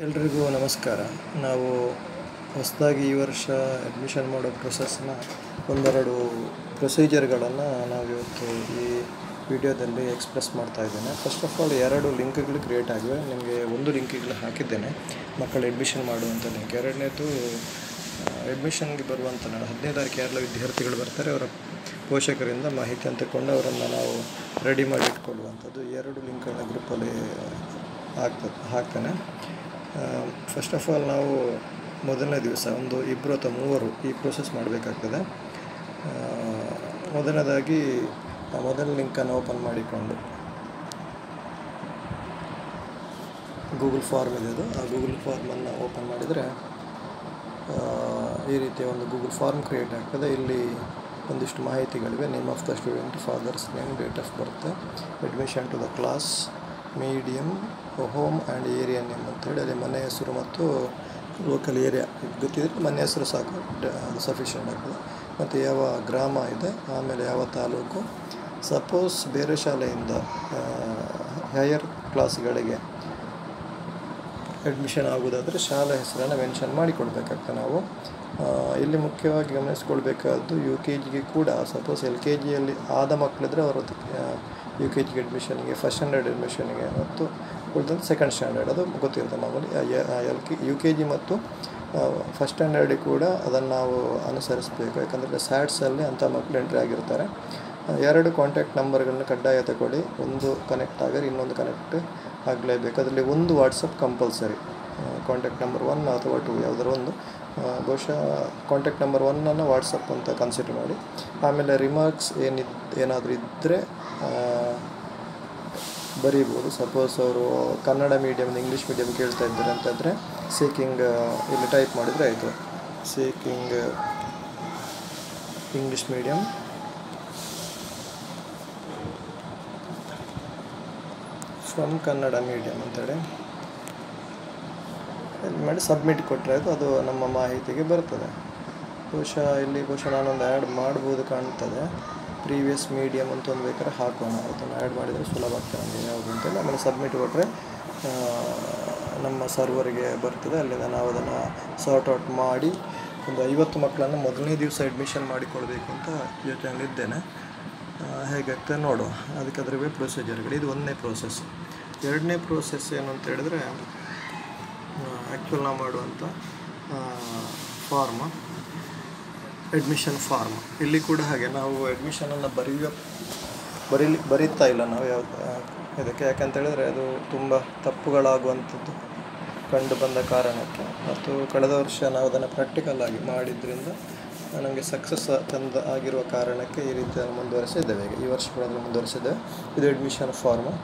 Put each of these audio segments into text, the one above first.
ಎಲ್ರಿಗೂ ನಮಸ್ಕಾರ. ನಾವು ಹೊಸದಾಗಿ ಈ ವರ್ಷ ಅಡ್ಮಿಷನ್ ಮಾಡೋ ಪ್ರೊಸೆಸ್ನ ಒಂದೆರಡು ಪ್ರೊಸೀಜರ್ಗಳನ್ನು ನಾವಿವತ್ತು ಈ ವಿಡಿಯೋದಲ್ಲಿ ಎಕ್ಸ್ಪ್ರೆಸ್ ಮಾಡ್ತಾ ಇದ್ದೇನೆ. ಫಸ್ಟ್ ಆಫ್ ಆಲ್ 2 ಲಿಂಕ್ಗಳು ಕ್ರಿಯೇಟ್ ಆಗಿವೆ. ನಿಮಗೆ ಒಂದು ಲಿಂಕಿಗೆ ಹಾಕಿದ್ದೇನೆ, ಮಕ್ಕಳು ಅಡ್ಮಿಷನ್ ಮಾಡುವಂಥ ಲಿಂಕ್. ಎರಡನೇದು ಅಡ್ಮಿಷನ್ಗೆ ಬರುವಂಥ 15ನೇ ತಾರೀಕು ಯಾರೆಲ್ಲ ವಿದ್ಯಾರ್ಥಿಗಳು ಬರ್ತಾರೆ ಅವರ ಪೋಷಕರಿಂದ ಮಾಹಿತಿಯನ್ನು ತಗೊಂಡು ಅವರನ್ನು ನಾವು ರೆಡಿ ಮಾಡಿ ಇಟ್ಕೊಳ್ಳುವಂಥದ್ದು. 2 ಲಿಂಕ್ಗಳನ್ನ ಗ್ರೂಪಲ್ಲಿ ಹಾಕ್ತಾನೆ. ಫಸ್ಟ್ ಆಫ್ ಆಲ್ ನಾವು ಮೊದಲನೇ ದಿವಸ 1, 2 ಅಥವಾ 3 ಈ ಪ್ರೋಸೆಸ್ ಮಾಡಬೇಕಾಗ್ತದೆ. ಮೊದಲನೇದಾಗಿ ಮೊದಲ ಲಿಂಕನ್ನು ಓಪನ್ ಮಾಡಿಕೊಂಡು ಗೂಗಲ್ ಫಾರ್ಮ್ ಇದೆ, ಅದು ಆ ಗೂಗಲ್ ಫಾರ್ಮನ್ನು ಓಪನ್ ಮಾಡಿದರೆ ಈ ರೀತಿಯ ಒಂದು ಗೂಗಲ್ ಫಾರ್ಮ್ ಕ್ರಿಯೇಟ್ ಆಗ್ತದೆ. ಇಲ್ಲಿ ಒಂದಿಷ್ಟು ಮಾಹಿತಿಗಳಿವೆ: name of the student, father's name, date of birth, admission to the class, medium, home and area name ಅಂತೇಳಿ ಅಲ್ಲಿ ಮನೆ ಹೆಸರು ಮತ್ತು ಲೋಕಲ್ ಏರಿಯಾ ಗೊತ್ತಿದ್ರೆ ಮನೆ ಹೆಸರು ಸಾಕು, ಅದು ಸಫಿಷಿಯೆಂಟ್ ಆಗ್ತದೆ. ಮತ್ತು ಯಾವ ಗ್ರಾಮ ಇದೆ, ಆಮೇಲೆ ಯಾವ ತಾಲೂಕು. ಸಪೋಸ್ ಬೇರೆ ಶಾಲೆಯಿಂದ ಹೈಯರ್ ಕ್ಲಾಸ್ಗಳಿಗೆ ಅಡ್ಮಿಷನ್ ಆಗೋದಾದರೆ ಶಾಲೆ ಹೆಸರನ್ನು ಮೆನ್ಷನ್ ಮಾಡಿಕೊಡ್ಬೇಕಾಗ್ತದೆ ನಾವು. ಇಲ್ಲಿ ಮುಖ್ಯವಾಗಿ ಗಮನಿಸ್ಕೊಳ್ಬೇಕಾದ್ದು UKGಗೆ ಕೂಡ, ಸಪೋಸ್ LKGಯಲ್ಲಿ ಆದ ಮಕ್ಕಳಿದ್ರೆ ಅವರು UKGಗೆ ಅಡ್ಮಿಷನ್ಗೆ, ಫಸ್ಟ್ ಸ್ಟ್ಯಾಂಡರ್ಡ್ ಅಡ್ಮಿಷನ್ಗೆ ಮತ್ತು ಉಳಿದಂತೆ ಸೆಕೆಂಡ್ ಸ್ಟ್ಯಾಂಡರ್ಡ್ ಅದು ಗೊತ್ತಿರುತ್ತೆ ಮಾಮೂಲಿ. UKG ಮತ್ತು ಫಸ್ಟ್ ಸ್ಟ್ಯಾಂಡರ್ಡಿಗೆ ಕೂಡ ಅದನ್ನು ನಾವು ಅನುಸರಿಸಬೇಕು. ಯಾಕಂದರೆ ಸ್ಯಾಟ್ಸಲ್ಲಿ ಅಂಥ ಮಕ್ಕಳು ಎಂಟ್ರಿ ಆಗಿರ್ತಾರೆ. 2 ಕಾಂಟ್ಯಾಕ್ಟ್ ನಂಬರ್ಗಳನ್ನ ಕಡ್ಡಾಯ ತಗೊಳ್ಳಿ. ಒಂದು ಕನೆಕ್ಟ್ ಆದರೆ ಇನ್ನೊಂದು ಕನೆಕ್ಟ್ ಆಗಲೇಬೇಕು. ಅದರಲ್ಲಿ ಒಂದು ವಾಟ್ಸಪ್ ಕಂಪಲ್ಸರಿ. ಕಾಂಟ್ಯಾಕ್ಟ್ ನಂಬರ್ 1 ಅಥವಾ 2 ಯಾವುದಾದ್ರು ಒಂದು, ಬಹುಶಃ ಕಾಂಟ್ಯಾಕ್ಟ್ ನಂಬರ್ 1ಅನ್ನು ವಾಟ್ಸಪ್ ಅಂತ ಕನ್ಸಿಡರ್ ಮಾಡಿ. ಆಮೇಲೆ ರಿಮಾರ್ಕ್ಸ್ ಏನಾದರೂ ಇದ್ದರೆ ಬರೀಬೋದು. ಸಪೋಸ್ ಅವರು ಕನ್ನಡ ಮೀಡಿಯಮ್ ಇಂಗ್ಲೀಷ್ ಮೀಡಿಯಮ್ ಕೇಳ್ತಾ ಇದ್ದಾರೆ ಅಂತಂದರೆ ಸೀಕಿಂಗ್ ಇಲ್ಲಿ ಟೈಪ್ ಮಾಡಿದರೆ ಆಯಿತು. Seeking English medium from Kannada medium ಅಂತೇಳಿ ಮಾಡಿ ಸಬ್ಮಿಟ್ ಕೊಟ್ಟರೆ ಆಯಿತು. ಅದು ನಮ್ಮ ಮಾಹಿತಿಗೆ ಬರ್ತದೆ. ಬಹುಶಃ ನಾನೊಂದು ಆ್ಯಡ್ ಮಾಡ್ಬೋದು ಕಾಣ್ತದೆ. ಪ್ರೀವಿಯಸ್ ಮೀಡಿಯಮ್ ಅಂತ ಒಂದು ಬೇಕಾದ್ರೆ ಹಾಕೋಣ. ಅದನ್ನು ಆ್ಯಡ್ ಮಾಡಿದರೆ ಸುಲಭ ಆಗ್ತದೆ ನಮಗೆ ಯಾವುದು ಅಂತೇಳಿ. ಆಮೇಲೆ ಸಬ್ಮಿಟ್ ಕೊಟ್ಟರೆ ನಮ್ಮ ಸರ್ವರಿಗೆ ಬರ್ತದೆ. ಅಲ್ಲಿಂದ ನಾವು ಅದನ್ನು ಸಾರ್ಟ್ ಔಟ್ ಮಾಡಿ ಒಂದು 50 ಮಕ್ಕಳನ್ನು ಮೊದಲನೇ ದಿವಸ ಅಡ್ಮಿಷನ್ ಮಾಡಿಕೊಳ್ಬೇಕು ಅಂತ ಯೋಚನೆಯಲ್ಲಿದ್ದೇನೆ. ಹೇಗಾಗ್ತದೆ ನೋಡುವ. ಅದಕ್ಕೆ ಪ್ರೊಸೀಜರ್ಗಳು. ಇದು 1ನೇ ಪ್ರೋಸೆಸ್. 2ನೇ ಪ್ರೋಸೆಸ್ ಏನು ಅಂತ ಹೇಳಿದ್ರೆ ಆ್ಯಕ್ಚುಲ್ ನಾವು ಮಾಡುವಂಥ ಫಾರ್ಮ್, ಅಡ್ಮಿಷನ್ ಫಾರ್ಮ್. ಇಲ್ಲಿ ಕೂಡ ಹಾಗೆ ನಾವು ಅಡ್ಮಿಷನನ್ನು ಬರೀತಾ ಇಲ್ಲ ನಾವು ಇದಕ್ಕೆ. ಯಾಕಂತೇಳಿದರೆ ಅದು ತುಂಬ ತಪ್ಪುಗಳಾಗುವಂಥದ್ದು ಕಂಡು ಬಂದ ಕಾರಣಕ್ಕೆ, ಮತ್ತು ಕಳೆದ ವರ್ಷ ನಾವು ಅದನ್ನು ಪ್ರಾಕ್ಟಿಕಲ್ ಆಗಿ ಮಾಡಿದ್ರಿಂದ ನಮಗೆ ಸಕ್ಸಸ್ ಆಗಿರುವ ಕಾರಣಕ್ಕೆ ಈ ರೀತಿಯನ್ನು ಮುಂದುವರಿಸಿದ್ದೇವೆ. ಈ ವರ್ಷ ಕೂಡ ಅದನ್ನು ಮುಂದುವರಿಸಿದ್ದೇವೆ. ಇದು ಅಡ್ಮಿಷನ್ ಫಾರ್ಮು.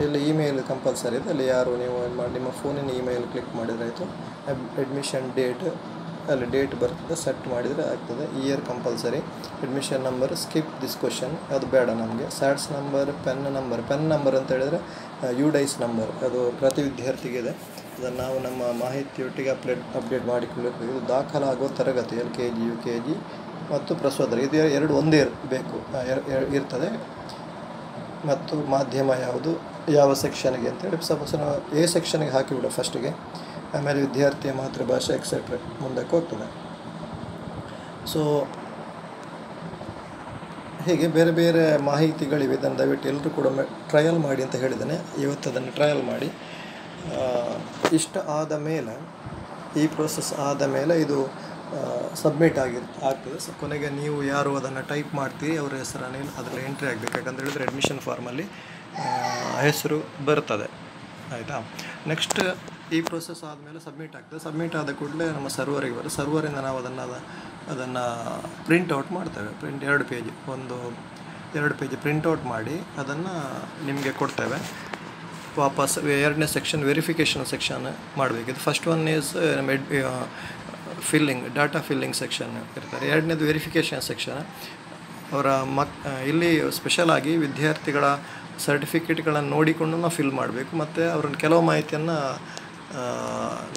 ಇಲ್ಲಿ ಇಮೇಲ್ ಕಂಪಲ್ಸರಿ ಇದೆ. ಅಲ್ಲಿ ಯಾರು ನೀವು ನಿಮ್ಮ ಫೋನಿನ ಇಮೇಲ್ ಕ್ಲಿಕ್ ಮಾಡಿದರೆ ಆಯಿತು. ಅಡ್ಮಿಷನ್ ಡೇಟ್, ಅಲ್ಲಿ ಡೇಟ್ ಬರ್ತದೆ, ಸೆಟ್ ಮಾಡಿದರೆ ಆಗ್ತದೆ. Year compulsory. Admission number, skip this question, ಅದು ಬೇಡ ನಮಗೆ. ಸ್ಯಾಟ್ಸ್ ನಂಬರ್, ಪೆನ್ ನಂಬರ್ ಅಂತ ಹೇಳಿದರೆ UDICE ನಂಬರ್, ಅದು ಪ್ರತಿ ವಿದ್ಯಾರ್ಥಿಗೆ ಇದೆ. ಅದನ್ನು ನಾವು ನಮ್ಮ ಮಾಹಿತಿಯೊಟ್ಟಿಗೆ ಅಪ್ಡೇಟ್ ಮಾಡಿಕೊಳ್ಳಬೇಕು. ಇದು ದಾಖಲಾಗುವ ತರಗತಿ LKG, UKG ಮತ್ತು ಪ್ರಸೋದರ, ಇದು 2 ಒಂದೇ ಬೇಕು ಇರ್ತದೆ. ಮತ್ತು ಮಾಧ್ಯಮ ಯಾವುದು, ಯಾವ ಸೆಕ್ಷನ್ಗೆ ಅಂತೇಳಿ ಸಪೋಸ್ ನಾವು A ಸೆಕ್ಷನ್ಗೆ ಹಾಕಿಬಿಡೋ ಫಸ್ಟಿಗೆ. ಆಮೇಲೆ ವಿದ್ಯಾರ್ಥಿಯ ಮಾತೃಭಾಷೆ ಎಕ್ಸೆಟ್ರಾ ಮುಂದಕ್ಕೆ ಹೋಗ್ತದೆ. ಸೊ ಹೀಗೆ ಬೇರೆ ಬೇರೆ ಮಾಹಿತಿಗಳಿವೆ. ಇದನ್ನು ದಯವಿಟ್ಟು ಎಲ್ಲರೂ ಕೂಡ ಟ್ರಯಲ್ ಮಾಡಿ ಅಂತ ಹೇಳಿದ್ದೇನೆ. ಇವತ್ತು ಅದನ್ನು ಟ್ರಯಲ್ ಮಾಡಿ. ಇಷ್ಟ ಆದ ಮೇಲೆ, ಈ ಪ್ರೋಸೆಸ್ ಆದ ಮೇಲೆ ಇದು ಸಬ್ಮಿಟ್ ಆಗ್ತದೆ. ಕೊನೆಗೆ ನೀವು ಯಾರು ಅದನ್ನು ಟೈಪ್ ಮಾಡ್ತೀರಿ ಅವರ ಹೆಸರನ್ನು ಅದರಲ್ಲಿ ಎಂಟ್ರಿ ಆಗಬೇಕು. ಯಾಕಂತ ಹೇಳಿದರೆ ಅಡ್ಮಿಷನ್ ಫಾರ್ಮಲ್ಲಿ ಹೆಸರು ಬರ್ತದೆ, ಆಯಿತಾ. ನೆಕ್ಸ್ಟ್ ಈ ಪ್ರೋಸೆಸ್ ಆದಮೇಲೆ ಸಬ್ಮಿಟ್ ಆಗ್ತದೆ. ಸಬ್ಮಿಟ್ ಆದ ಕೂಡಲೇ ನಮ್ಮ ಸರ್ವರಿಗೆ ಬರುತ್ತೆ. ಸರ್ವರಿಂದ ನಾವು ಅದನ್ನು ಪ್ರಿಂಟೌಟ್ ಮಾಡ್ತೇವೆ. 2 ಪೇಜ್, 2 ಪೇಜ್ ಪ್ರಿಂಟೌಟ್ ಮಾಡಿ ಅದನ್ನು ನಿಮಗೆ ಕೊಡ್ತೇವೆ. ವಾಪಸ್ 2ನೇ ಸೆಕ್ಷನ್ ವೆರಿಫಿಕೇಷನ್ ಸೆಕ್ಷನ್ ಮಾಡಬೇಕು. ಇದು first one is data filling section ಇರ್ತಾರೆ. 2ನೇದು ವೆರಿಫಿಕೇಷನ್ ಸೆಕ್ಷನ್. ಅವರ ಇಲ್ಲಿ ಸ್ಪೆಷಲಾಗಿ ವಿದ್ಯಾರ್ಥಿಗಳ ಸರ್ಟಿಫಿಕೇಟ್ಗಳನ್ನು ನೋಡಿಕೊಂಡು ನಾವು ಫಿಲ್ ಮಾಡಬೇಕು. ಮತ್ತು ಅವ್ರನ್ನ ಕೆಲವು ಮಾಹಿತಿಯನ್ನು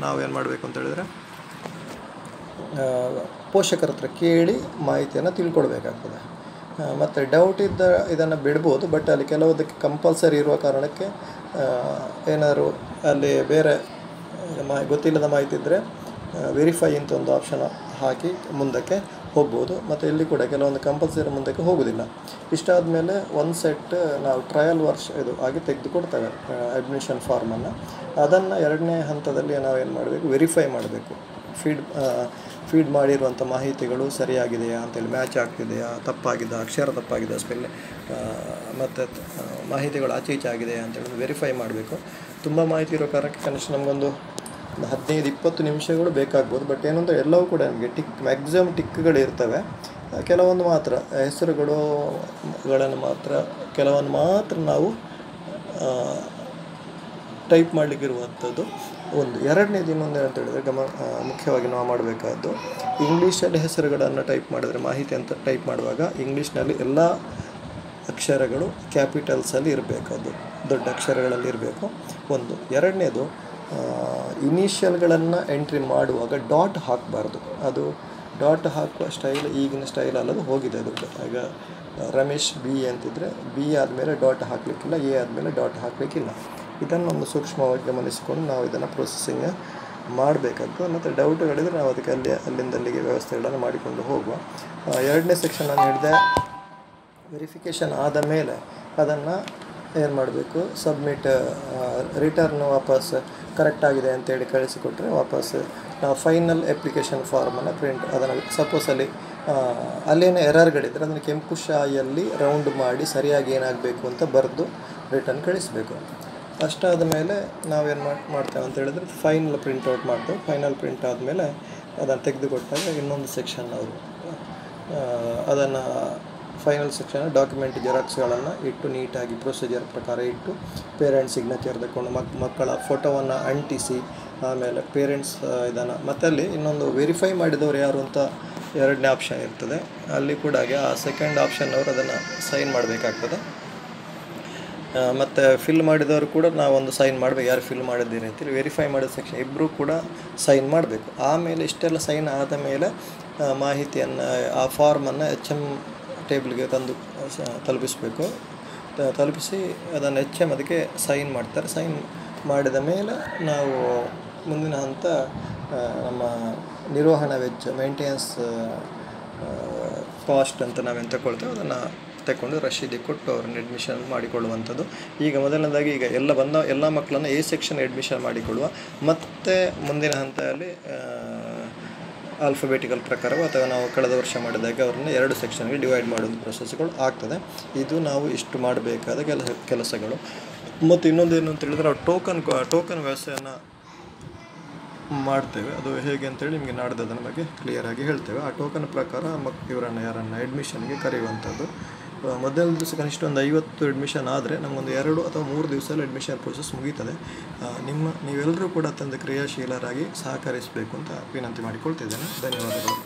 ನಾವೇನು ಮಾಡಬೇಕು ಅಂತ ಹೇಳಿದರೆ ಪೋಷಕರ ಹತ್ರ ಕೇಳಿ ಮಾಹಿತಿಯನ್ನು ತಿಳ್ಕೊಳ್ಬೇಕಾಗ್ತದೆ. ಮತ್ತು ಡೌಟ್ ಇದ್ದ ಇದನ್ನು ಬಿಡ್ಬೋದು, ಬಟ್ ಅಲ್ಲಿ ಕೆಲವುದಕ್ಕೆ ಕಂಪಲ್ಸರಿ ಇರುವ ಕಾರಣಕ್ಕೆ ಏನಾದ್ರು ಅಲ್ಲಿ ಬೇರೆ ಗೊತ್ತಿಲ್ಲದ ಮಾಹಿತಿ ಇದ್ದರೆ ವೆರಿಫೈ ಅಂತ ಒಂದು ಆಪ್ಷನ್ ಹಾಕಿ ಮುಂದಕ್ಕೆ ಹೋಗ್ಬೋದು. ಮತ್ತು ಇಲ್ಲಿ ಕೂಡ ಕೆಲವೊಂದು ಕಂಪಲ್ಸರಿ ಮುಂದಕ್ಕೆ ಹೋಗೋದಿಲ್ಲ. ಇಷ್ಟಾದ ಮೇಲೆ ಒಂದು ಸೆಟ್ ನಾವು ಟ್ರಯಲ್ ವರ್ಷ ಇದು ಆಗಿ ತೆಗೆದು ಕೊಡ್ತೇವೆ ಅಡ್ಮಿಷನ್ ಫಾರ್ಮನ್ನು. ಅದನ್ನು ಎರಡನೇ ಹಂತದಲ್ಲಿ ನಾವೇನು ಮಾಡಬೇಕು, ವೆರಿಫೈ ಮಾಡಬೇಕು. ಫೀಡ್ ಮಾಡಿರುವಂಥ ಮಾಹಿತಿಗಳು ಸರಿಯಾಗಿದೆಯಾ ಅಂತೇಳಿ, ಮ್ಯಾಚ್ ಆಗ್ತಿದೆಯಾ, ತಪ್ಪಾಗಿದೆಯಾ, ಅಕ್ಷರ ತಪ್ಪಾಗಿದೆಯಾ, ಮತ್ತು ಮಾಹಿತಿಗಳು ಆಚೆ ಈಚೆ ಆಗಿದೆಯಾ ಅಂತೇಳಿ ವೆರಿಫೈ ಮಾಡಬೇಕು. ತುಂಬ ಮಾಹಿತಿ ಇರೋ ಕಾರಣಕ್ಕೆ ಕನಿಷ್ಠ ನಮಗೊಂದು 15-20 ನಿಮಿಷಗಳು ಬೇಕಾಗ್ಬೋದು. ಬಟ್ ಏನಂದರೆ ಎಲ್ಲವೂ ಕೂಡ ನಮಗೆ ಮ್ಯಾಕ್ಸಿಮಮ್ ಟಿಕ್ಗಳು ಇರ್ತವೆ. ಕೆಲವೊಂದು ಮಾತ್ರ ಹೆಸರುಗಳನ್ನು ಕೆಲವೊಂದು ಮಾತ್ರ ನಾವು ಟೈಪ್ ಮಾಡಲಿಕ್ಕಿರುವಂಥದ್ದು ಒಂದು. ಎರಡನೇದು ಇನ್ನೊಂದು ಏನಂತ ಹೇಳಿದರೆ ಮುಖ್ಯವಾಗಿ ನಾವು ಮಾಡಬೇಕಾದ್ದು, ಇಂಗ್ಲೀಷಲ್ಲಿ ಹೆಸರುಗಳನ್ನು ಟೈಪ್ ಮಾಡಿದರೆ, ಮಾಹಿತಿ ಅಂತ ಟೈಪ್ ಮಾಡುವಾಗ ಇಂಗ್ಲೀಷ್ನಲ್ಲಿ ಎಲ್ಲ ಅಕ್ಷರಗಳು ಕ್ಯಾಪಿಟಲ್ಸಲ್ಲಿ ಇರಬೇಕು, ಅದು ದೊಡ್ಡ ಅಕ್ಷರಗಳಲ್ಲಿ ಇರಬೇಕು ಒಂದು. ಎರಡನೇದು, ಇನಿಷಿಯಲ್ಗಳನ್ನು ಎಂಟ್ರಿ ಮಾಡುವಾಗ ಡಾಟ್ ಹಾಕಬಾರ್ದು. ಅದು ಡಾಟ್ ಹಾಕುವ ಸ್ಟೈಲ್ ಈಗಿನ ಸ್ಟೈಲ್ ಅಲ್ಲದು, ಹೋಗಿದೆ ಅದು. ಈಗ ರಮೇಶ್ ಬಿ ಅಂತಿದ್ರೆ ಬಿ ಆದಮೇಲೆ ಡಾಟ್ ಹಾಕಲಿಕ್ಕಿಲ್ಲ, ಎ ಆದಮೇಲೆ ಡಾಟ್ ಹಾಕಲಿಕ್ಕಿಲ್ಲ. ಇದನ್ನೊಂದು ಸೂಕ್ಷ್ಮವಾಗಿ ಗಮನಿಸಿಕೊಂಡು ನಾವು ಇದನ್ನು ಪ್ರೊಸೆಸಿಂಗ್ ಮಾಡಬೇಕಾಗ್ತದೆ. ಮತ್ತು ಡೌಟ್ಗಳಿದ್ರೆ ನಾವು ಅದಕ್ಕೆ ಅಲ್ಲಿಂದಲ್ಲಿಗೆ ವ್ಯವಸ್ಥೆಗಳನ್ನು ಮಾಡಿಕೊಂಡು ಹೋಗುವ. ಎರಡನೇ ಸೆಕ್ಷನ್ ನಾನು ಹೇಳಿದೆ, ವೆರಿಫಿಕೇಷನ್ ಆದ ಮೇಲೆ ಅದನ್ನು ಏನು ಮಾಡಬೇಕು, ಸಬ್ಮಿಟ್ ರಿಟರ್ನ್ ವಾಪಸ್ ಕರೆಕ್ಟಾಗಿದೆ ಅಂತೇಳಿ ಕಳಿಸಿಕೊಟ್ರೆ ವಾಪಸ್ ನಾವು ಫೈನಲ್ ಅಪ್ಲಿಕೇಶನ್ ಫಾರ್ಮನ್ನು ಅದನ್ನು ಸಪೋಸ್ ಅಲ್ಲೇನೋ ಎರರ್ಗಳಿದ್ದರೆ ಅದನ್ನು ಕೆಂಪು ಶಾಯಿಯಲ್ಲಿ ರೌಂಡ್ ಮಾಡಿ ಸರಿಯಾಗಿ ಏನಾಗಬೇಕು ಅಂತ ಬರೆದು ರಿಟರ್ನ್ ಕಳಿಸಬೇಕು. ಅಷ್ಟಾದ ಮೇಲೆ ನಾವೇನು ಮಾಡ್ತೇವೆ ಅಂತ ಹೇಳಿದ್ರೆ ಫೈನಲ್ ಪ್ರಿಂಟೌಟ್ ಮಾಡ್ತೇವೆ. ಫೈನಲ್ ಪ್ರಿಂಟ್ ಆದಮೇಲೆ ಅದನ್ನು ತೆಗೆದುಕೊಟ್ಟಾಗ ಇನ್ನೊಂದು ಸೆಕ್ಷನ್ ಅವರು ಅದನ್ನು ಫೈನಲ್ ಸೆಕ್ಷನ್ ಡಾಕ್ಯುಮೆಂಟ್ ಜೆರಾಕ್ಸ್ಗಳನ್ನು ಇಟ್ಟು ನೀಟಾಗಿ ಪ್ರೊಸೀಜರ್ ಪ್ರಕಾರ ಇಟ್ಟು ಪೇರೆಂಟ್ಸ್ ಸಿಗ್ನೇಚರ್ ತಗೊಂಡು ಮಕ್ಕಳ ಫೋಟೋವನ್ನು ಅಂಟಿಸಿ ಆಮೇಲೆ ಪೇರೆಂಟ್ಸ್ ಇದನ್ನು ಮತ್ತಲ್ಲಿ ಇನ್ನೊಂದು ವೆರಿಫೈ ಮಾಡಿದವರು ಯಾರು ಅಂತ ಎರಡನೇ ಆಪ್ಷನ್ ಇರ್ತದೆ. ಅಲ್ಲಿ ಕೂಡ ಆ ಸೆಕೆಂಡ್ ಆಪ್ಷನ್ ಅವರು ಅದನ್ನು ಸೈನ್ ಮಾಡಬೇಕಾಗ್ತದೆ. ಮತ್ತು ಫಿಲ್ ಮಾಡಿದವರು ಕೂಡ ನಾವೊಂದು ಸೈನ್ ಮಾಡಬೇಕು, ಯಾರು ಫಿಲ್ ಮಾಡಿದ್ದೀರಿ ಅಂತೇಳಿ. ವೆರಿಫೈ ಮಾಡಿದ ಸೆಕ್ಷನ್ ಇಬ್ಬರು ಕೂಡ ಸೈನ್ ಮಾಡಬೇಕು. ಆಮೇಲೆ ಇಷ್ಟೆಲ್ಲ ಸೈನ್ ಆದ ಮೇಲೆ ಮಾಹಿತಿಯನ್ನು ಆ ಫಾರ್ಮನ್ನು HM ಟೇಬಲ್ಗೆ ತಂದು ತಲುಪಿಸಬೇಕು. ತಲುಪಿಸಿ ಅದನ್ನು HM ಅದಕ್ಕೆ ಸೈನ್ ಮಾಡ್ತಾರೆ. ಸೈನ್ ಮಾಡಿದ ಮೇಲೆ ನಾವು ಮುಂದಿನ ಹಂತ ನಮ್ಮ ನಿರ್ವಹಣಾ ವೆಚ್ಚ ಮೇಂಟೆನೆನ್ಸ್ ಕಾಸ್ಟ್ ಅಂತ ನಾವೇನು ತಗೊಳ್ತೇವೆ ಅದನ್ನು ತಗೊಂಡು ರಶೀದಿ ಕೊಟ್ಟು ಅವ್ರನ್ನ ಅಡ್ಮಿಷನ್ ಮಾಡಿಕೊಳ್ಳುವಂಥದ್ದು. ಈಗ ಮೊದಲನೇದಾಗಿ ಈಗ ಎಲ್ಲ ಮಕ್ಕಳನ್ನು A ಸೆಕ್ಷನ್ ಅಡ್ಮಿಷನ್ ಮಾಡಿಕೊಳ್ಳುವ. ಮತ್ತು ಮುಂದಿನ ಹಂತದಲ್ಲಿ ಆಲ್ಫಾಬೆಟಿಕಲ್ ಪ್ರಕಾರವೋ ಅಥವಾ ನಾವು ಕಳೆದ ವರ್ಷ ಮಾಡಿದಾಗ ಅವ್ರನ್ನ 2 ಸೆಕ್ಷನ್ಗೆ ಡಿವೈಡ್ ಮಾಡೋದು ಪ್ರೊಸೆಸ್ಗಳು ಆಗ್ತದೆ. ಇದು ನಾವು ಇಷ್ಟು ಮಾಡಬೇಕಾದ ಕೆಲಸಗಳು. ಮತ್ತು ಇನ್ನೊಂದೇನು ಅಂತ ಹೇಳಿದ್ರೆ ನಾವು ಟೋಕನ್ ವ್ಯವಸ್ಥೆಯನ್ನು ಮಾಡ್ತೇವೆ. ಅದು ಹೇಗೆ ಅಂತೇಳಿ ನಿಮಗೆ ನಾಡ್ದು ಅದರ ಬಗ್ಗೆ ಕ್ಲಿಯರಾಗಿ ಹೇಳ್ತೇವೆ. ಆ ಟೋಕನ್ ಪ್ರಕಾರ ಯಾರನ್ನು ಅಡ್ಮಿಷನ್ಗೆ ಕರೆಯುವಂಥದ್ದು. ಮೊದಲನೇ ದಿವಸ ಕನಿಷ್ಠ ಒಂದು 50 ಅಡ್ಮಿಷನ್ ಆದರೆ ನಮಗೊಂದು 2 ಅಥವಾ 3 ದಿವಸದಲ್ಲಿ ಅಡ್ಮಿಷನ್ ಪ್ರೋಸೆಸ್ ಮುಗೀತದೆ. ನೀವೆಲ್ಲರೂ ಕೂಡ ಅತ್ಯಂತ ಕ್ರಿಯಾಶೀಲರಾಗಿ ಸಹಕರಿಸಬೇಕು ಅಂತ ವಿನಂತಿ ಮಾಡಿಕೊಳ್ತಿದ್ದೇನೆ. ಧನ್ಯವಾದಗಳು.